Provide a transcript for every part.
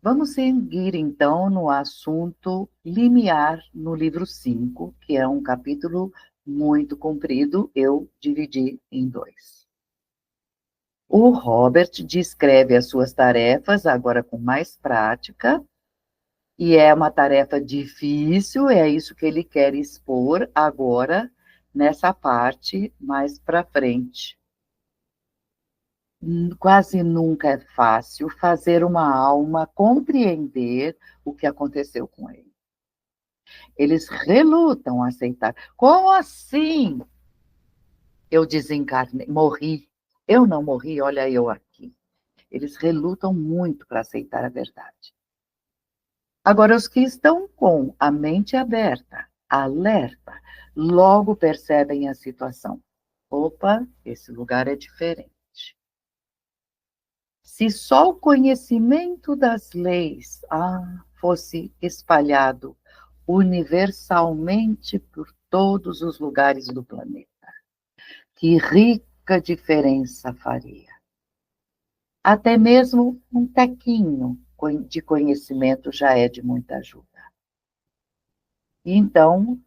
Vamos seguir, então, no assunto limiar no livro 5, que é um capítulo muito comprido, eu dividi em dois. O Robert descreve as suas tarefas, agora com mais prática, e é uma tarefa difícil, é isso que ele quer expor agora, nessa parte mais para frente. Quase nunca é fácil fazer uma alma compreender o que aconteceu com ele. Eles relutam a aceitar. Como assim? Eu desencarnei, morri. Eu não morri, olha eu aqui. Eles relutam muito para aceitar a verdade. Agora, os que estão com a mente aberta, alerta, logo percebem a situação. Opa, esse lugar é diferente. Se só o conhecimento das leis fosse espalhado universalmente por todos os lugares do planeta, que rica diferença faria. Até mesmo um tequinho de conhecimento já é de muita ajuda. Então,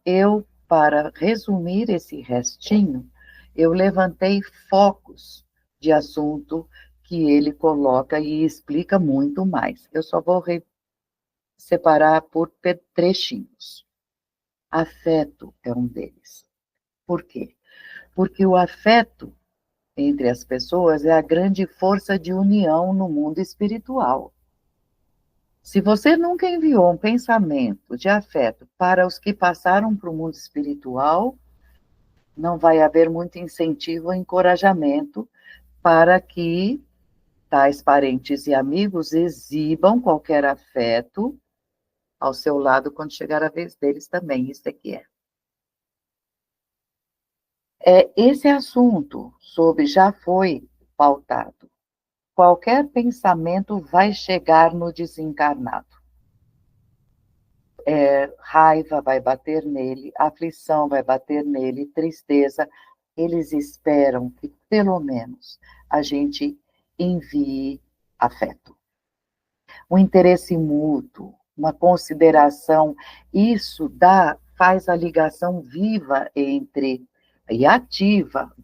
para resumir esse restinho, eu levantei focos de assunto que ele coloca e explica muito mais. Eu só vou separar por trechinhos. Afeto é um deles. Por quê? Porque o afeto entre as pessoas é a grande força de união no mundo espiritual. Se você nunca enviou um pensamento de afeto para os que passaram para o mundo espiritual, não vai haver muito incentivo ou encorajamento para que tais parentes e amigos exibam qualquer afeto ao seu lado quando chegar a vez deles também. Isso é que é. Esse assunto já foi pautado. Qualquer pensamento vai chegar no desencarnado. Raiva vai bater nele, aflição vai bater nele, tristeza. Eles esperam que, pelo menos, a gente envie afeto. Um interesse mútuo, uma consideração, isso faz a ligação viva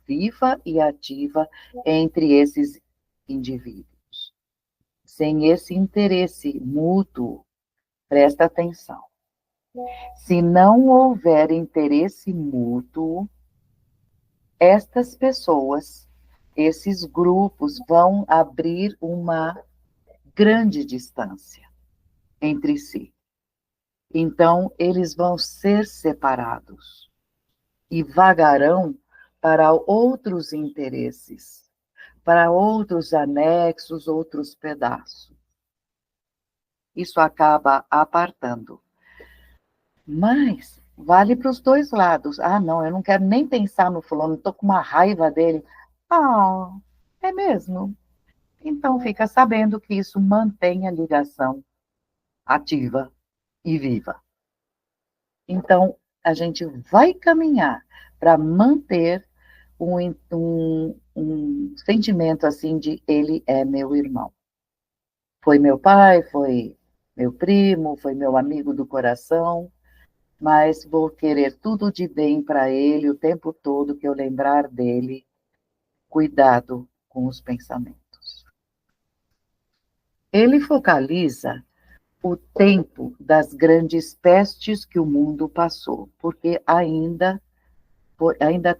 viva e ativa entre esses indivíduos. Sem esse interesse mútuo, presta atenção. Se não houver interesse mútuo, estas pessoas, esses grupos vão abrir uma grande distância entre si. Então, eles vão ser separados e vagarão para outros interesses, para outros anexos, outros pedaços. Isso acaba apartando. Mas vale para os dois lados. Não, eu não quero nem pensar no fulano, estou com uma raiva dele. É mesmo? Então fica sabendo que isso mantém a ligação ativa e viva. Então, a gente vai caminhar para manter um sentimento assim de ele é meu irmão. Foi meu pai, foi meu primo, foi meu amigo do coração, mas vou querer tudo de bem para ele o tempo todo que eu lembrar dele. Cuidado com os pensamentos. Ele focaliza o tempo das grandes pestes que o mundo passou, porque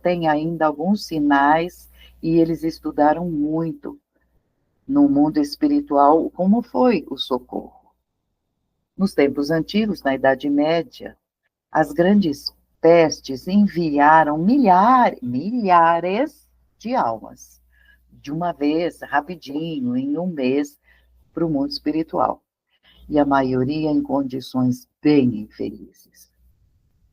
tem alguns sinais e eles estudaram muito no mundo espiritual como foi o socorro. Nos tempos antigos, na Idade Média, as grandes pestes enviaram milhares de almas, de uma vez, rapidinho, em um mês, para o mundo espiritual. E a maioria em condições bem infelizes.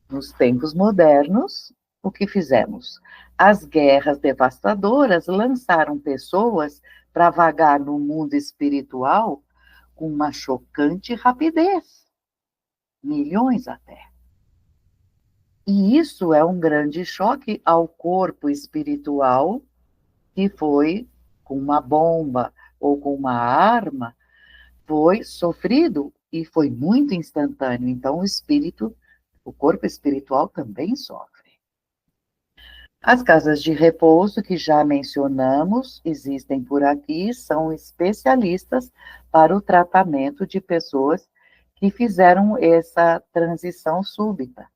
Nos tempos modernos, o que fizemos? As guerras devastadoras lançaram pessoas para vagar no mundo espiritual com uma chocante rapidez. Milhões até. E isso é um grande choque ao corpo espiritual que foi com uma bomba ou com uma arma foi sofrido e foi muito instantâneo. Então, o corpo espiritual também sofre. As casas de repouso, que já mencionamos, existem por aqui, são especialistas para o tratamento de pessoas que fizeram essa transição súbita.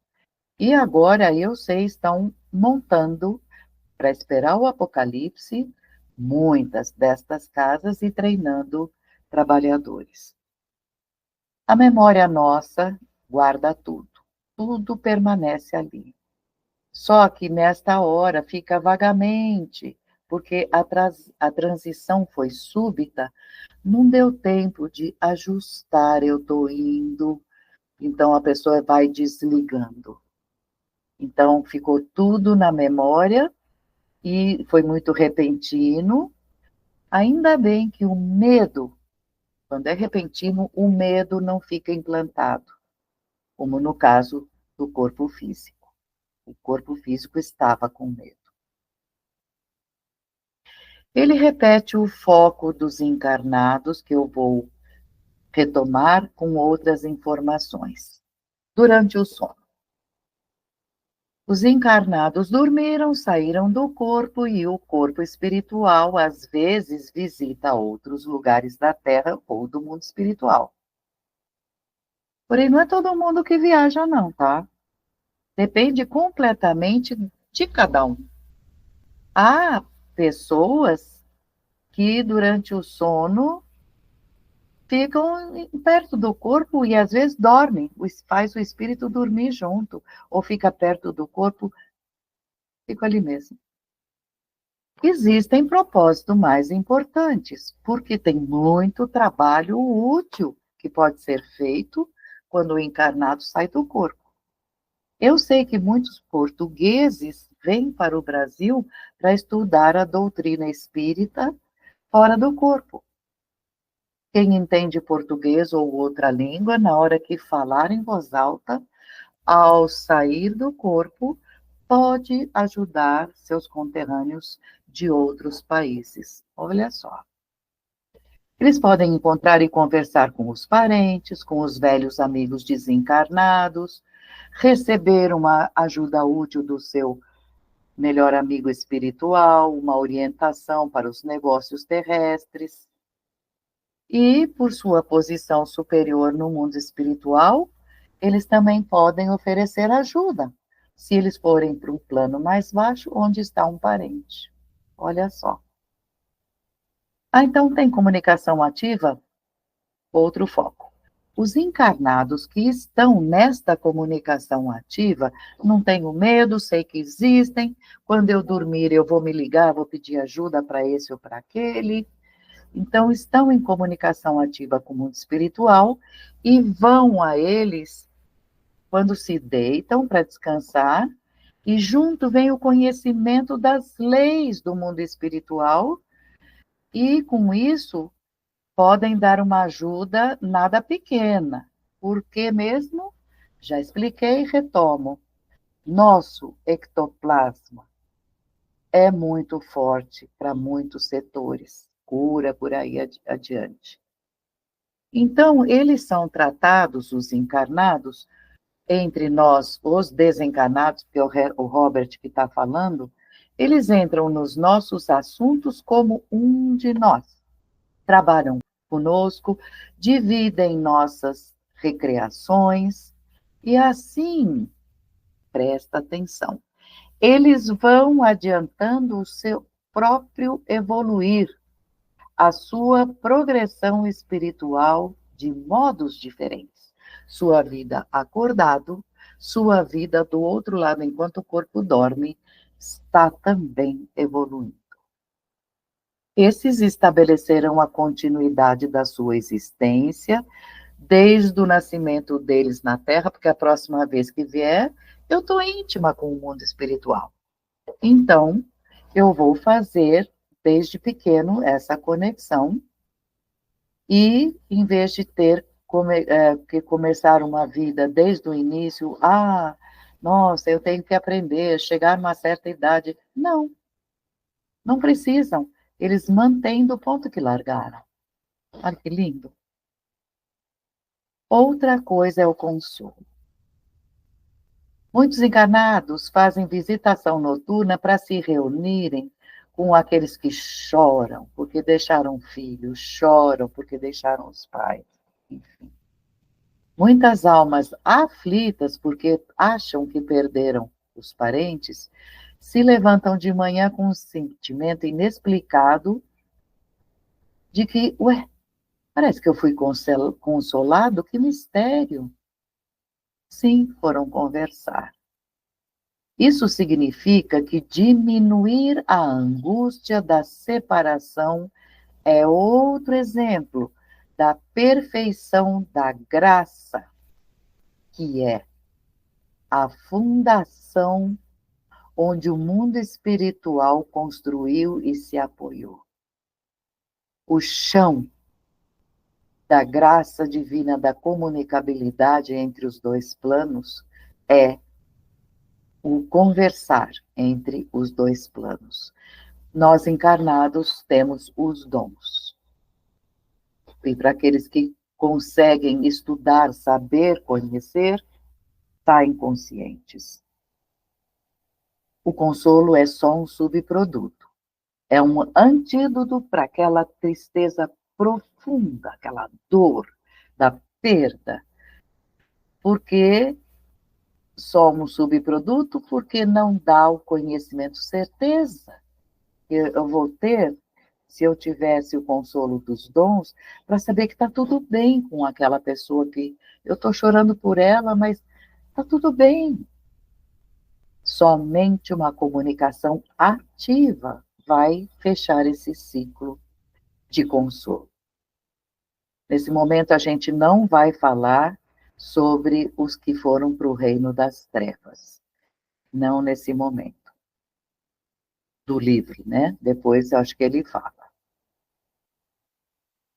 E agora, eu sei, estão montando, para esperar o apocalipse, muitas destas casas e treinando trabalhadores. A memória nossa guarda tudo, tudo permanece ali. Só que nesta hora fica vagamente, porque a transição foi súbita, não deu tempo de ajustar, eu estou indo, então a pessoa vai desligando. Então ficou tudo na memória e foi muito repentino. Ainda bem que o medo, quando é repentino, o medo não fica implantado, como no caso do corpo físico. O corpo físico estava com medo. Ele repete o foco dos encarnados, que eu vou retomar com outras informações. Durante o sono, os encarnados dormiram, saíram do corpo e o corpo espiritual às vezes visita outros lugares da Terra ou do mundo espiritual. Porém, não é todo mundo que viaja, não, tá? Depende completamente de cada um. Há pessoas que durante o sono ficam perto do corpo e às vezes dormem, faz o espírito dormir junto, ou fica perto do corpo, fica ali mesmo. Existem propósitos mais importantes, porque tem muito trabalho útil que pode ser feito quando o encarnado sai do corpo. Eu sei que muitos portugueses vêm para o Brasil para estudar a doutrina espírita fora do corpo. Quem entende português ou outra língua, na hora que falar em voz alta, ao sair do corpo, pode ajudar seus conterrâneos de outros países. Olha só. Eles podem encontrar e conversar com os parentes, com os velhos amigos desencarnados, receber uma ajuda útil do seu melhor amigo espiritual, uma orientação para os negócios terrestres. E, por sua posição superior no mundo espiritual, eles também podem oferecer ajuda, se eles forem para um plano mais baixo, onde está um parente. Olha só. Então tem comunicação ativa? Outro foco. Os encarnados que estão nesta comunicação ativa, não tenho medo, sei que existem, quando eu dormir eu vou me ligar, vou pedir ajuda para esse ou para aquele. Então, estão em comunicação ativa com o mundo espiritual e vão a eles quando se deitam para descansar, e junto vem o conhecimento das leis do mundo espiritual, e com isso podem dar uma ajuda nada pequena. Por que mesmo? Já expliquei e retomo. Nosso ectoplasma é muito forte para muitos setores, cura por aí adiante. Então, eles são tratados, os encarnados, entre nós, os desencarnados, que é o Robert que está falando, eles entram nos nossos assuntos como um de nós. Trabalham conosco, dividem nossas recreações, e assim, presta atenção, eles vão adiantando o seu próprio evoluir, a sua progressão espiritual de modos diferentes. Sua vida acordado, sua vida do outro lado, enquanto o corpo dorme, está também evoluindo. Esses estabeleceram a continuidade da sua existência, desde o nascimento deles na Terra, porque a próxima vez que vier, eu estou íntima com o mundo espiritual. Então, eu vou fazer desde pequeno essa conexão e, em vez de ter que começar uma vida desde o início, nossa, eu tenho que aprender, chegar numa certa idade. Não, não precisam. Eles mantêm do ponto que largaram. Olha que lindo. Outra coisa é o consolo. Muitos encarnados fazem visitação noturna para se reunirem com aqueles que choram porque deixaram filhos, choram porque deixaram os pais, enfim. Muitas almas aflitas porque acham que perderam os parentes se levantam de manhã com um sentimento inexplicado de que, ué, parece que eu fui consolado, que mistério. Sim, foram conversar. Isso significa que diminuir a angústia da separação é outro exemplo da perfeição da graça, que é a fundação onde o mundo espiritual construiu e se apoiou. O chão da graça divina da comunicabilidade entre os dois planos é o conversar entre os dois planos. Nós encarnados temos os dons. E para aqueles que conseguem estudar, saber, conhecer, saem conscientes. O consolo é só um subproduto. É um antídoto para aquela tristeza profunda, aquela dor da perda. Porque somos subproduto, porque não dá o conhecimento, certeza que eu vou ter se eu tivesse o consolo dos dons, para saber que está tudo bem com aquela pessoa que eu estou chorando por ela, mas está tudo bem. Somente uma comunicação ativa vai fechar esse ciclo de consolo. Nesse momento, a gente não vai falar sobre os que foram para o reino das trevas. Não nesse momento. Do livro, né? Depois, eu acho que ele fala.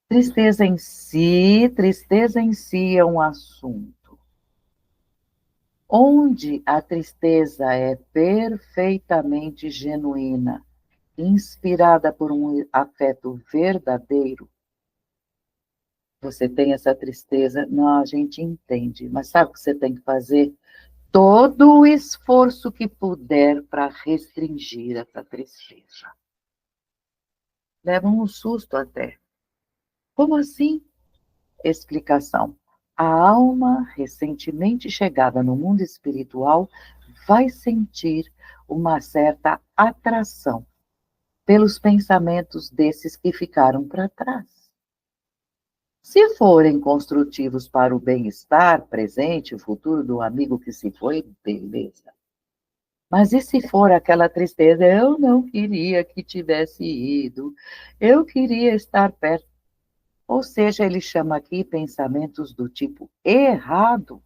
Tristeza em si é um assunto. Onde a tristeza é perfeitamente genuína, inspirada por um afeto verdadeiro, você tem essa tristeza, não, a gente entende, mas sabe o que você tem que fazer? Todo o esforço que puder para restringir essa tristeza. Leva um susto até. Como assim? Explicação. A alma recentemente chegada no mundo espiritual vai sentir uma certa atração pelos pensamentos desses que ficaram para trás. Se forem construtivos para o bem-estar presente e futuro do amigo que se foi, beleza. Mas e se for aquela tristeza, eu não queria que tivesse ido, eu queria estar perto. Ou seja, ele chama aqui pensamentos do tipo errado,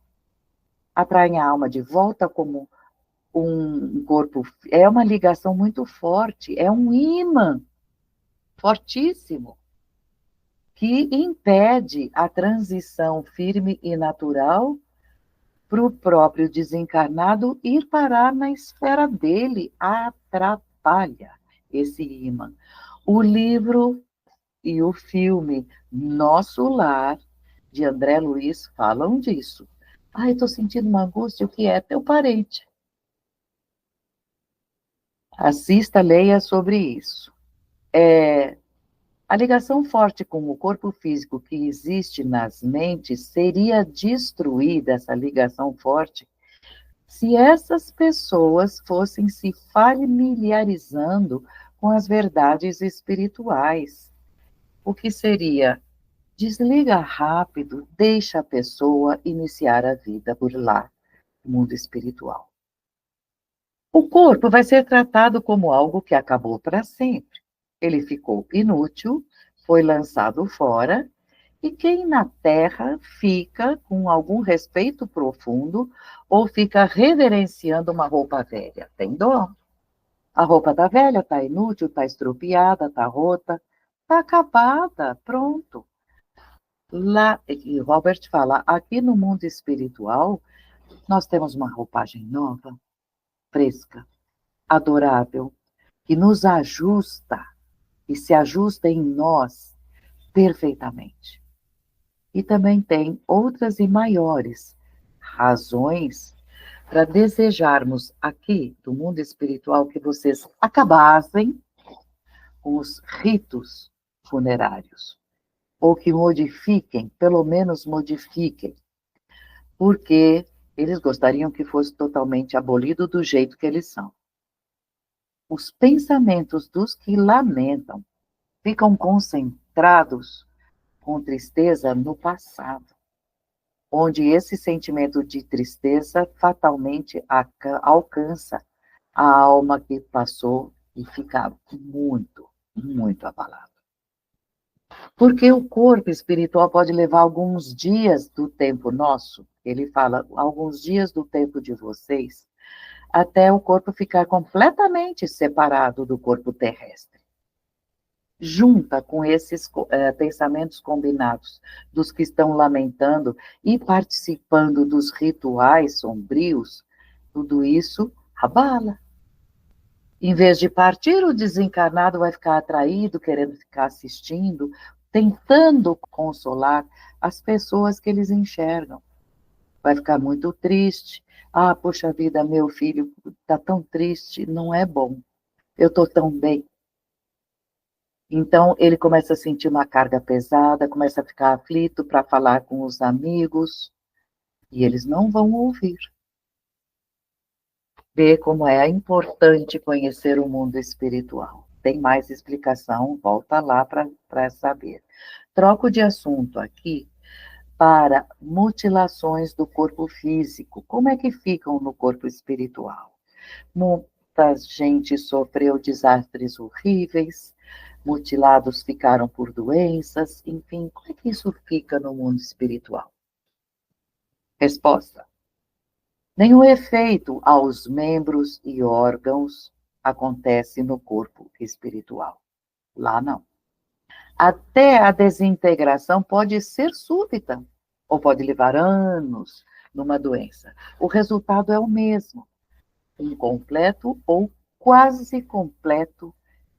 atraem a alma de volta como um corpo. É uma ligação muito forte, é um ímã fortíssimo, que impede a transição firme e natural para o próprio desencarnado ir parar na esfera dele, atrapalha esse ímã. O livro e o filme Nosso Lar, de André Luiz, falam disso. Ai, estou sentindo uma angústia, o que é? Teu parente. Assista, leia sobre isso. A ligação forte com o corpo físico que existe nas mentes seria destruída, essa ligação forte, se essas pessoas fossem se familiarizando com as verdades espirituais. O que seria? Desliga rápido, deixa a pessoa iniciar a vida por lá, no mundo espiritual. O corpo vai ser tratado como algo que acabou para sempre. Ele ficou inútil, foi lançado fora, e quem na Terra fica com algum respeito profundo ou fica reverenciando uma roupa velha? Tem dó. A roupa está velha, está inútil, está estropiada, está rota, está acabada, pronto. Lá, e Robert fala, aqui no mundo espiritual, nós temos uma roupagem nova, fresca, adorável, que nos ajusta e se ajusta em nós perfeitamente. E também tem outras e maiores razões para desejarmos aqui, do mundo espiritual, que vocês acabassem com os ritos funerários, ou que modifiquem, pelo menos modifiquem, porque eles gostariam que fosse totalmente abolido do jeito que eles são. Os pensamentos dos que lamentam ficam concentrados com tristeza no passado, onde esse sentimento de tristeza fatalmente alcança a alma que passou e fica muito, muito abalada. Porque o corpo espiritual pode levar alguns dias do tempo nosso, ele fala, alguns dias do tempo de vocês, até o corpo ficar completamente separado do corpo terrestre. Junta com esses pensamentos combinados dos que estão lamentando e participando dos rituais sombrios, tudo isso abala. Em vez de partir, o desencarnado vai ficar atraído, querendo ficar assistindo, tentando consolar as pessoas que eles enxergam. Vai ficar muito triste. Ah, poxa vida, meu filho está tão triste, não é bom. Eu estou tão bem. Então, ele começa a sentir uma carga pesada, começa a ficar aflito para falar com os amigos, e eles não vão ouvir. Ver como é importante conhecer o mundo espiritual. Tem mais explicação, volta lá para saber. Troco de assunto aqui para mutilações do corpo físico. Como é que ficam no corpo espiritual? Muita gente sofreu desastres horríveis, mutilados ficaram por doenças, enfim, como é que isso fica no mundo espiritual? Resposta: nenhum efeito aos membros e órgãos acontece no corpo espiritual. Lá não. Até a desintegração pode ser súbita, ou pode levar anos numa doença. O resultado é o mesmo, um completo ou quase completo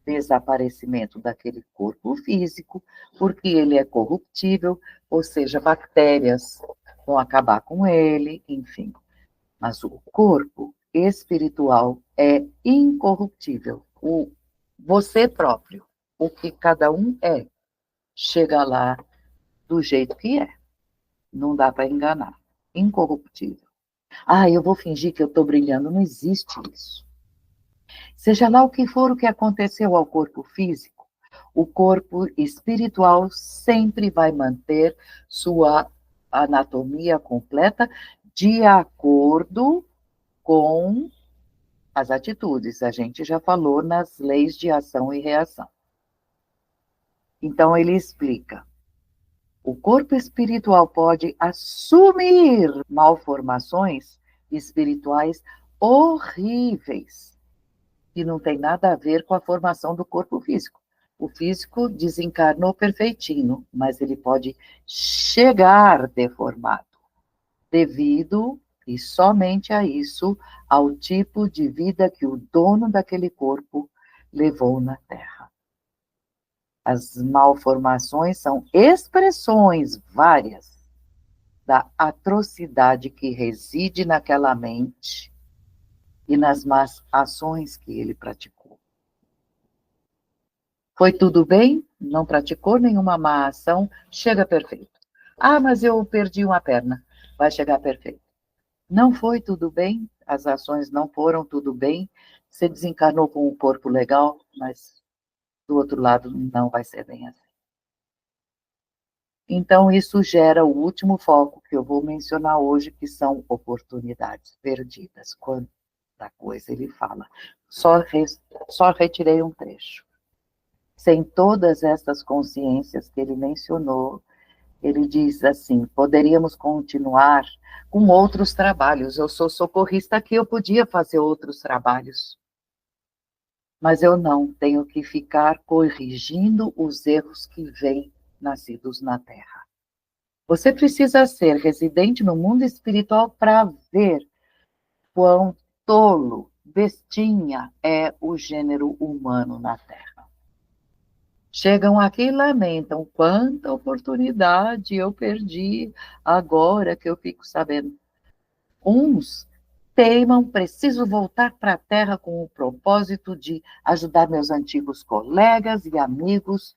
desaparecimento daquele corpo físico, porque ele é corruptível, ou seja, bactérias vão acabar com ele, enfim. Mas o corpo espiritual é incorruptível. Você próprio, o que cada um é, chega lá do jeito que é. Não dá para enganar. Incorruptível. Ah, eu vou fingir que eu estou brilhando. Não existe isso. Seja lá o que for o que aconteceu ao corpo físico, o corpo espiritual sempre vai manter sua anatomia completa de acordo com as atitudes. A gente já falou nas leis de ação e reação. Então, ele explica. O corpo espiritual pode assumir malformações espirituais horríveis, que não tem nada a ver com a formação do corpo físico. O físico desencarnou perfeitinho, mas ele pode chegar deformado, devido, e somente a isso, ao tipo de vida que o dono daquele corpo levou na Terra. As malformações são expressões várias da atrocidade que reside naquela mente e nas más ações que ele praticou. Foi tudo bem? Não praticou nenhuma má ação? Chega perfeito. Ah, mas eu perdi uma perna. Vai chegar perfeito. Não foi tudo bem? As ações não foram tudo bem? Você desencarnou com um corpo legal, mas do outro lado não vai ser bem assim. Então, isso gera o último foco que eu vou mencionar hoje, que são oportunidades perdidas. Quanta coisa ele fala. Só retirei um trecho. Sem todas essas consciências que ele mencionou, ele diz assim, poderíamos continuar com outros trabalhos. Eu sou socorrista aqui, eu podia fazer outros trabalhos. Mas eu não, tenho que ficar corrigindo os erros que vêm nascidos na Terra. Você precisa ser residente no mundo espiritual para ver quão tolo, bestinha é o gênero humano na Terra. Chegam aqui e lamentam quanta oportunidade eu perdi agora que eu fico sabendo. Uns teimam, preciso voltar para a Terra com o propósito de ajudar meus antigos colegas e amigos.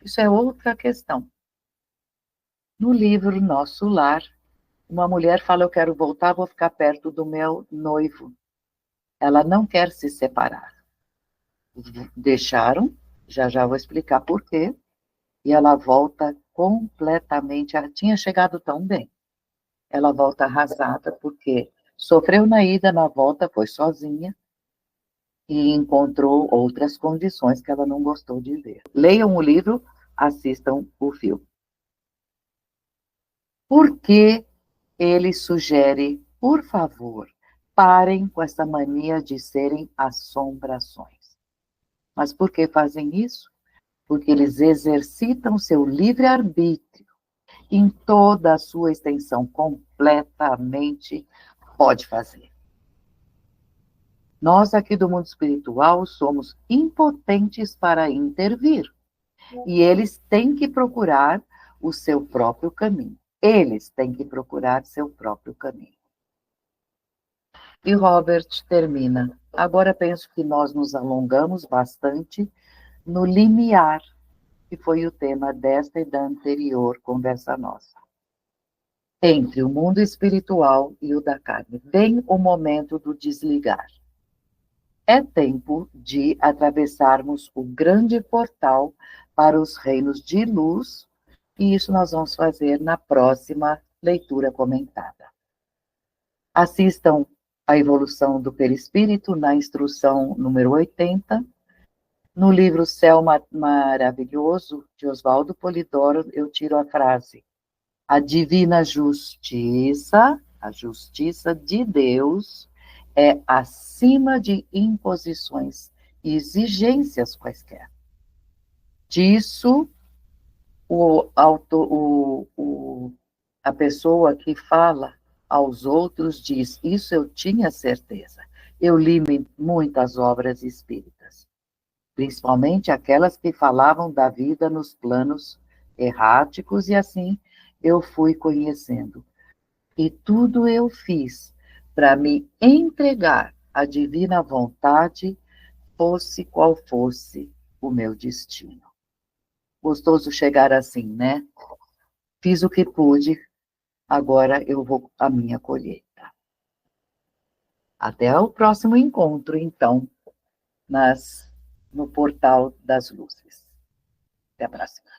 Isso é outra questão. No livro Nosso Lar, uma mulher fala: eu quero voltar, vou ficar perto do meu noivo. Ela não quer se separar. Deixaram, já já vou explicar por quê, e ela volta completamente. Ela tinha chegado tão bem. Ela volta arrasada porque sofreu na ida, na volta foi sozinha e encontrou outras condições que ela não gostou de ver. Leiam o livro, assistam o filme. Por que ele sugere, por favor, parem com essa mania de serem assombrações? Mas por que fazem isso? Porque eles exercitam seu livre-arbítrio em toda a sua extensão, completamente pode fazer. Nós aqui do mundo espiritual somos impotentes para intervir. E eles têm que procurar o seu próprio caminho. Eles têm que procurar seu próprio caminho. E Robert termina. Agora penso que nós nos alongamos bastante no limiar, que foi o tema desta e da anterior conversa nossa. Entre o mundo espiritual e o da carne. Vem o momento do desligar. É tempo de atravessarmos o grande portal para os reinos de luz, e isso nós vamos fazer na próxima leitura comentada. Assistam a evolução do perispírito na instrução número 80. No livro Céu Maravilhoso, de Oswaldo Polidoro, eu tiro a frase: a divina justiça, a justiça de Deus, é acima de imposições e exigências quaisquer. Disso, a pessoa que fala aos outros diz: isso eu tinha certeza. Eu li muitas obras espíritas, principalmente aquelas que falavam da vida nos planos erráticos, e assim eu fui conhecendo. E tudo eu fiz para me entregar à divina vontade, fosse qual fosse o meu destino. Gostoso chegar assim, né? Fiz o que pude, agora eu vou à minha colheita. Até o próximo encontro, então, no Portal das Luzes. Até a próxima.